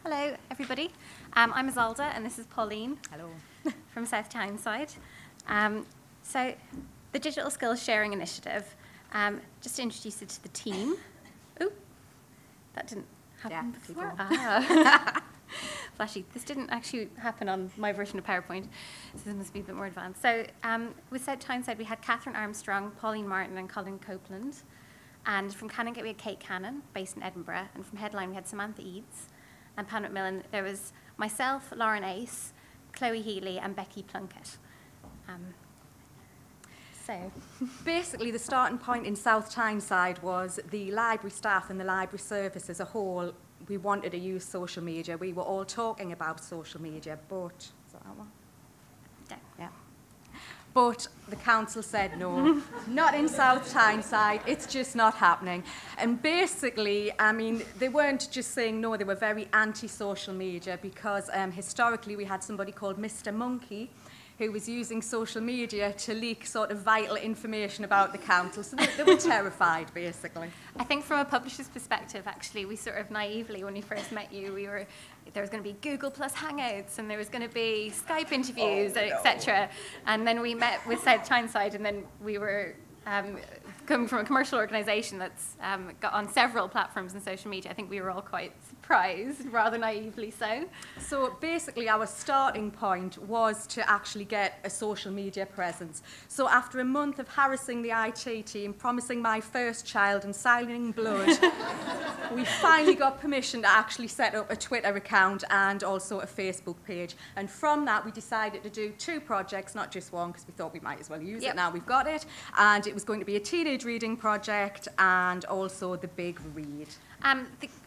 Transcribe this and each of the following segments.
Hello, everybody. I'm Isolde, and this is Pauline. Hello. From South Tyneside. So, the Digital Skills Sharing Initiative, just to introduce it to the team. Oh, that didn't happen before. Flashy. This didn't actually happen on my version of PowerPoint, so this must be a bit more advanced. So, with South Tyneside, we had Catherine Armstrong, Pauline Martin, and Colin Copeland. And from Canongate, we had Kate Cannon, based in Edinburgh. And from Headline, we had Samantha Eads. And Pan Macmillan, there was myself, Lauren Ace, Chloe Healy, and Becky Plunkett. Basically, the starting point in South Tyneside was the library staff and the library service as a whole. We wanted to use social media. We were all talking about social media, but... Is that one? Yeah. But the council said no, not in South Tyneside, it's just not happening. And basically, I mean, they weren't just saying no, they were very anti-social media because historically we had somebody called Mr. Monkey who was using social media to leak sort of vital information about the council. So they were terrified, basically. I think from a publisher's perspective, actually, we sort of naively, when we first met you, there was going to be Google Plus Hangouts, and there was going to be Skype interviews, etc. And then we met with South Tyneside, and then we were coming from a commercial organisation that's got on several platforms and social media. I think we were all quite surprised, rather naively so. So basically our starting point was to actually get a social media presence. So after a month of harassing the IT team, promising my first child and signing blood, we finally got permission to actually set up a Twitter account and also a Facebook page. And from that we decided to do 2 projects, not just one, because we thought we might as well use it now we've got it. And it was going to be a teenage reading project and also the big read.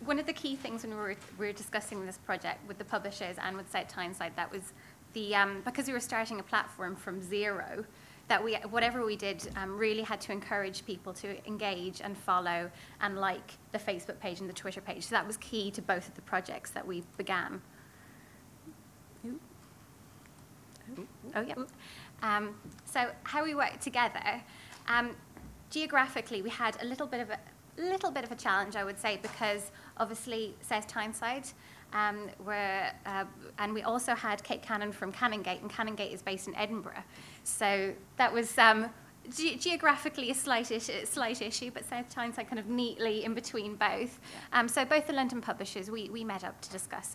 One of the key things when we were discussing this project with the publishers and with South Tyneside, that was because we were starting a platform from zero, that whatever we did really had to encourage people to engage and follow and like the Facebook page and the Twitter page. So that was key to both of the projects that we began. Oh, yeah. So how we worked together. Geographically, we had a little bit of a challenge, I would say, because obviously South Tyneside, and we also had Kate Cannon from Canongate, and Canongate is based in Edinburgh, so that was geographically a slight issue, but South Tyneside kind of neatly in between both. So both the London publishers, we met up to discuss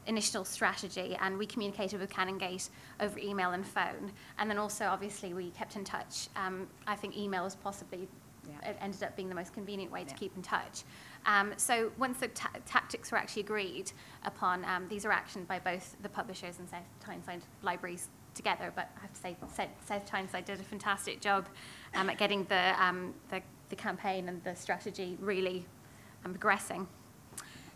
initial strategy, and we communicated with Canongate over email and phone, and then also obviously we kept in touch. I think email was possibly it ended up being the most convenient way to keep in touch. So once the tactics were actually agreed upon, these are actioned by both the publishers and South Tyneside libraries together, but I have to say South Tyneside did a fantastic job at getting the campaign and the strategy really progressing.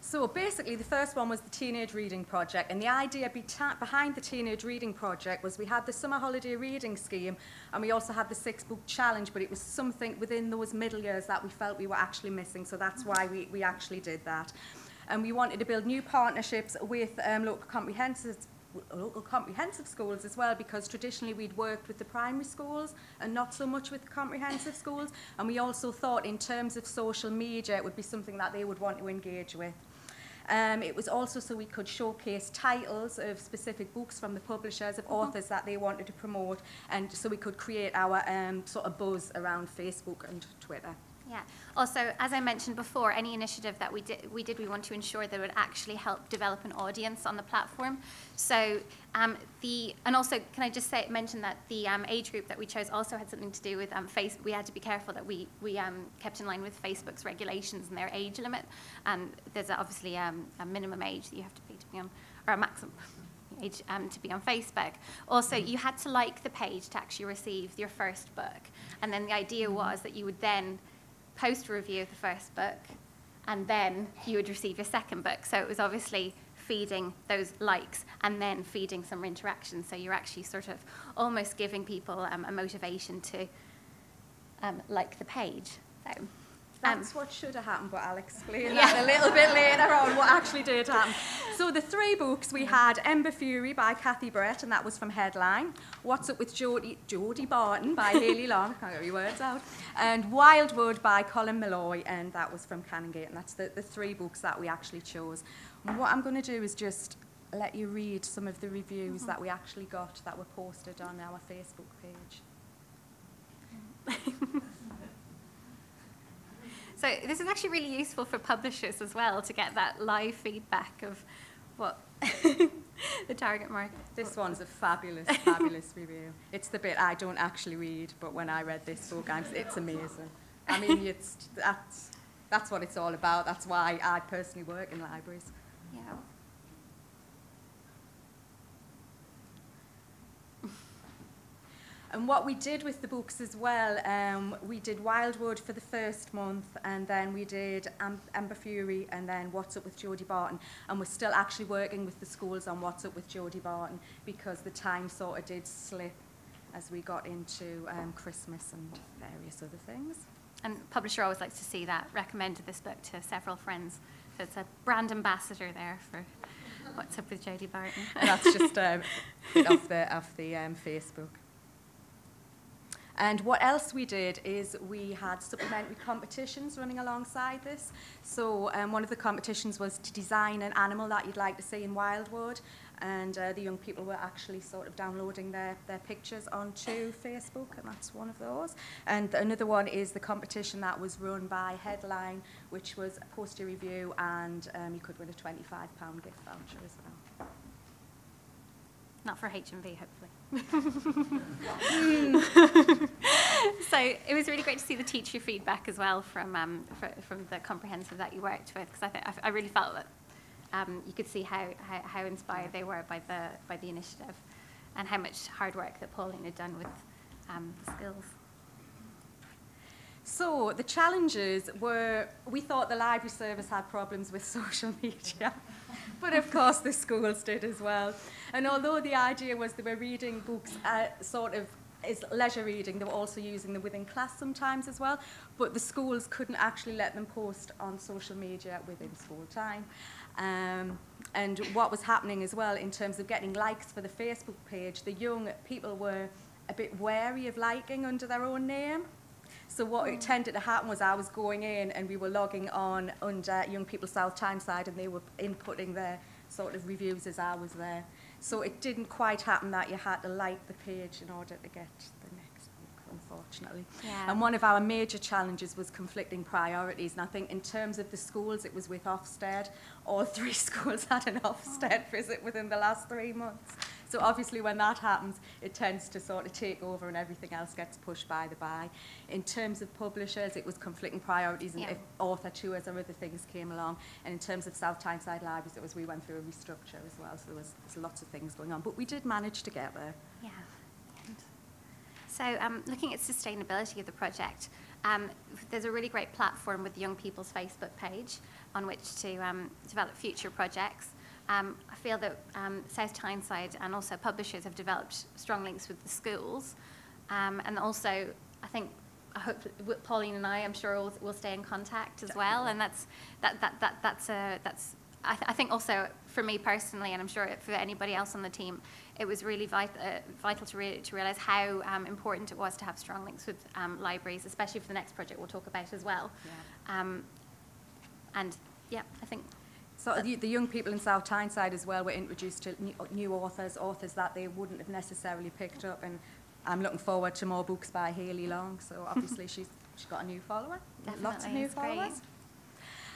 So basically the first one was the Teenage Reading Project, and the idea behind the Teenage Reading Project was we had the Summer Holiday Reading Scheme and we also had the 6-book challenge, but it was something within those middle years that we felt we were actually missing, so that's why we actually did that. And we wanted to build new partnerships with local comprehensive schools as well, because traditionally we'd worked with the primary schools and not so much with the comprehensive schools, and we also thought in terms of social media it would be something that they would want to engage with. It was also so we could showcase titles of specific books from the publishers, of authors that they wanted to promote, and so we could create our sort of buzz around Facebook and Twitter. Yeah. Also, as I mentioned before, any initiative that we want to ensure that it would actually help develop an audience on the platform. So, and also, can I just mention that the age group that we chose also had something to do with Facebook. We had to be careful that we kept in line with Facebook's regulations and their age limit. And there's obviously a minimum age that you have to be on, or a maximum age to be on Facebook. Also, you had to like the page to actually receive your first book. And then the idea was that you would then post a review of the first book, and then you would receive your second book. So it was obviously feeding those likes and then feeding some interaction. So you're actually sort of almost giving people a motivation to like the page. So that's what should have happened, but I'll explain that a little bit later on what actually did happen. So the 3 books, we had Ember Fury by Kathy Brett, and that was from Headline. What's Up with Jodie Barton by Hayley Long, I can't get your words out. And Wildwood by Colin Malloy, and that was from Canongate, and that's the 3 books that we actually chose. And what I'm going to do is just let you read some of the reviews that we actually got that were posted on our Facebook page. So this is actually really useful for publishers as well, to get that live feedback of what the target market. This one's a fabulous, fabulous review. It's the bit I don't actually read, but when I read this book, it's amazing. I mean, that's what it's all about. That's why I personally work in libraries. Yeah. And what we did with the books as well, we did Wildwood for the first month, and then we did Amber Fury, and then What's Up with Jodie Barton. And we're still actually working with the schools on What's Up with Jodie Barton, because the time sort of did slip as we got into Christmas and various other things. And publisher always likes to see that. Recommended this book to several friends. So it's a brand ambassador there for What's Up with Jodie Barton. And that's just off the Facebook. And what else we did is we had supplementary competitions running alongside this. So one of the competitions was to design an animal that you'd like to see in Wildwood. And the young people were actually sort of downloading their pictures onto Facebook, and that's one of those. And another one is the competition that was run by Headline, which was a poster review, and you could win a £25 gift voucher as well. Not for H&V, hopefully. So it was really great to see the teacher feedback as well from the comprehensive that you worked with, because I really felt that you could see how inspired they were by the initiative, and how much hard work that Pauline had done with the skills. So the challenges were, we thought the library service had problems with social media, but of course the schools did as well. And although the idea was they were reading books sort of is leisure reading, they were also using them within class sometimes as well, but the schools couldn't actually let them post on social media within school time. And what was happening as well in terms of getting likes for the Facebook page, the young people were a bit wary of liking under their own name. So what tended to happen was I was going in and we were logging on under Young People South Tyneside, and they were inputting their sort of reviews as I was there. So it didn't quite happen that you had to like the page in order to get the next book, unfortunately. Yeah. And one of our major challenges was conflicting priorities. And I think in terms of the schools, it was with Ofsted. All 3 schools had an Ofsted visit within the last 3 months. So obviously when that happens, it tends to sort of take over and everything else gets pushed by the by. In terms of publishers, it was conflicting priorities, and if author tours or other things came along. And in terms of South Tyneside Libraries, it was we went through a restructure as well, so there's lots of things going on. But we did manage to get there. Yeah. So looking at sustainability of the project, there's a really great platform with Young People's Facebook page on which to develop future projects. I feel that South Tyneside and also publishers have developed strong links with the schools, and also I hope Pauline and I'm sure we'll stay in contact as well, and that's I think also for me personally, and I'm sure for anybody else on the team, it was really vital to realise how important it was to have strong links with libraries, especially for the next project we'll talk about as well. Yeah. And yeah, I think. So the young people in South Tyneside as well were introduced to new authors that they wouldn't have necessarily picked up, and I'm looking forward to more books by Hayley Long. So obviously she's got a new follower, Definitely, lots of new followers.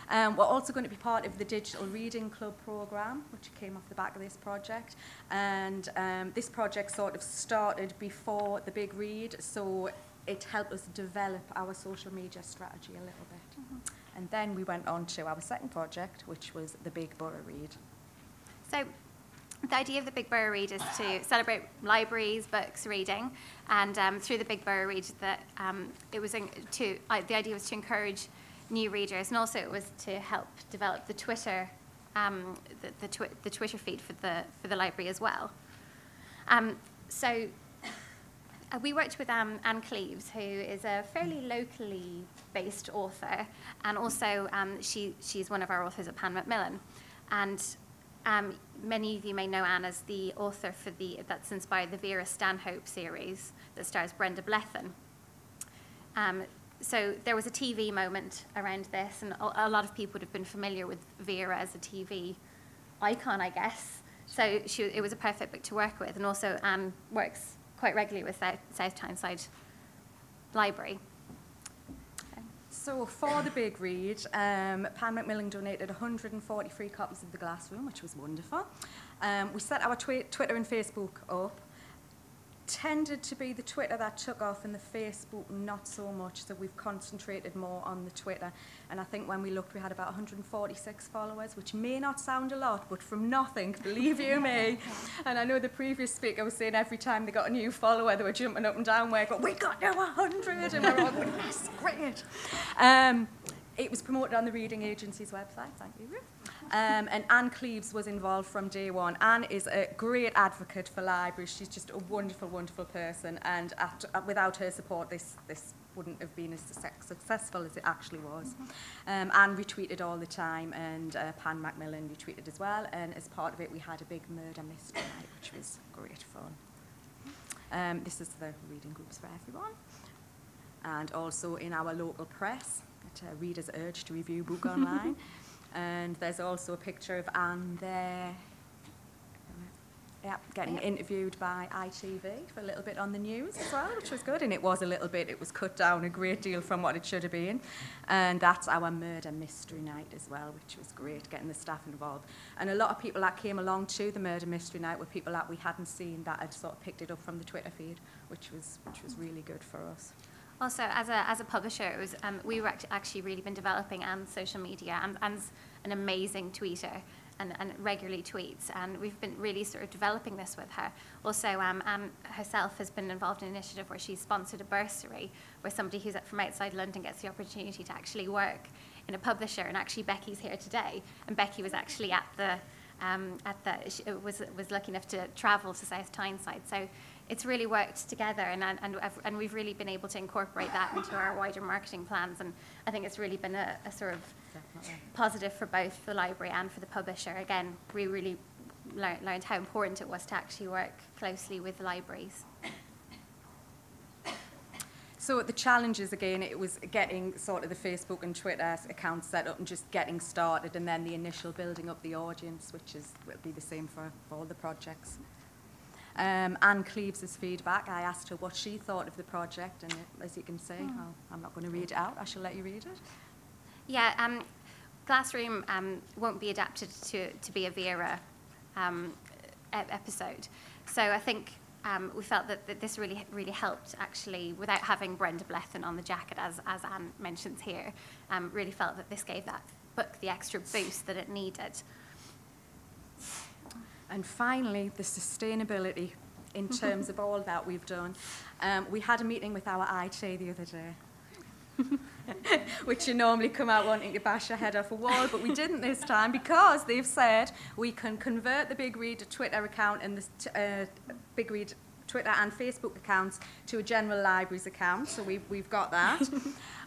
Great. We're also going to be part of the Digital Reading Club programme, which came off the back of this project. And this project sort of started before the big read, so it helped us develop our social media strategy a little bit. Mm-hmm. And then we went on to our second project, which was the Big Borough Read. So the idea of the Big Borough Read is to celebrate libraries, books, reading, and through the Big Borough Read, the idea was to encourage new readers, and also it was to help develop the Twitter, the Twitter feed for the library as well. We worked with Anne Cleeves, who is a fairly locally based author, and also she's one of our authors at Pan Macmillan. And many of you may know Anne as the author that's inspired the Vera Stanhope series that stars Brenda Blethyn. So there was a TV moment around this, and a lot of people would have been familiar with Vera as a TV icon, I guess. So it was a perfect book to work with, and also Anne works quite regularly with South Tyneside Library. So for the big read, Pan Macmillan donated 143 copies of The Glass Room, which was wonderful. We set our Twitter and Facebook up. Tended to be the Twitter that took off and the Facebook not so much, so we've concentrated more on the Twitter. And I think when we looked, we had about 146 followers, which may not sound a lot, but from nothing, believe you me. And I know the previous speaker was saying every time they got a new follower, they were jumping up and down, we got to 100, and we're all going, yes, great. It was promoted on the reading agency's website, thank you, Ruth. And Anne Cleeves was involved from day one. Anne is a great advocate for libraries. She's just a wonderful, wonderful person. And without her support, this wouldn't have been as successful as it actually was. Anne retweeted all the time, and Pan Macmillan retweeted as well. And as part of it, we had a big murder mystery night, which was great fun. This is the reading groups for everyone. And also in our local press, readers urged to review book online. And there's also a picture of Anne there, getting interviewed by ITV for a little bit on the news as well, which was good. And it was a little bit, it was cut down a great deal from what it should have been. And that's our murder mystery night as well, which was great, getting the staff involved. And a lot of people that came along to the murder mystery night were people that we hadn't seen, that had sort of picked it up from the Twitter feed, which was really good for us. Also, as a publisher, it was, we were actually really been developing Anne's social media. Anne's an amazing tweeter and regularly tweets, and we've been really sort of developing this with her. Also, Anne herself has been involved in an initiative where she's sponsored a bursary where somebody who's from outside London gets the opportunity to actually work in a publisher. And actually, Becky's here today, and Becky was actually was lucky enough to travel to South Tyneside. So it's really worked together, and we've really been able to incorporate that into our wider marketing plans, and I think it's really been a sort of positive for both the library and for the publisher. Again, we really learned how important it was to actually work closely with the libraries. So the challenges, again, it was getting sort of the Facebook and Twitter accounts set up and just getting started, and then the initial building up the audience, which will be the same for all the projects. Anne Cleeves' feedback, I asked her what she thought of the project, and as you can see, I'm not going to read it out, I shall let you read it. Yeah, Glassroom won't be adapted to be a Vera episode. So I think we felt that this really helped, actually, without having Brenda Blethyn on the jacket, as Anne mentions here. Really felt that this gave that book the extra boost that it needed. And finally, the sustainability in terms of all that we've done. We had a meeting with our IT the other day, which you normally come out wanting to bash your head off a wall, but we didn't this time because they've said we can convert the Big Read Twitter account and the Big Read Twitter and Facebook accounts to a general libraries account, so we've got that.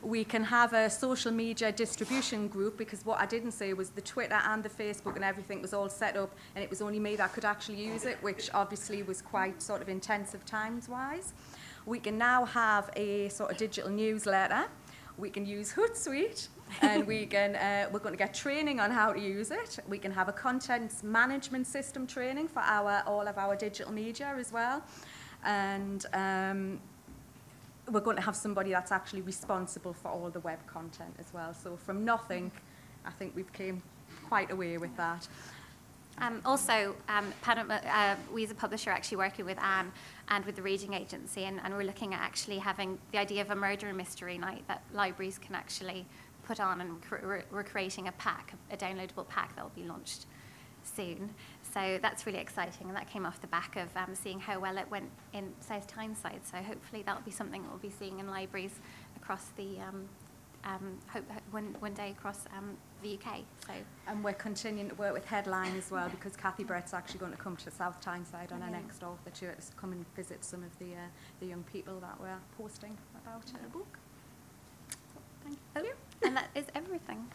We can have a social media distribution group, because what I didn't say was the Twitter and the Facebook and everything was all set up, and it was only me that could actually use it, which obviously was quite sort of intensive times-wise. We can now have a sort of digital newsletter. We can use Hootsuite, and we can, we're going to get training on how to use it. We can have a content management system training for all of our digital media as well. And we're going to have somebody that's actually responsible for all the web content as well. So from nothing, I think we've came quite away with that. Also, we as a publisher are actually working with Anne and with the reading agency, and we're looking at actually having the idea of a murder mystery night that libraries can actually put on, and we're creating a pack, a downloadable pack that will be launched soon. So that's really exciting, and that came off the back of seeing how well it went in South Tyneside. So hopefully that'll be something that we'll be seeing in libraries across the one day across the UK. So. And we're continuing to work with Headline as well, because Kathy Brett's actually going to come to South Tyneside on her next author tour to come and visit some of the young people that we're posting about her book. So, thank you. And that is everything.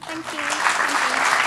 Thank you. Thank you.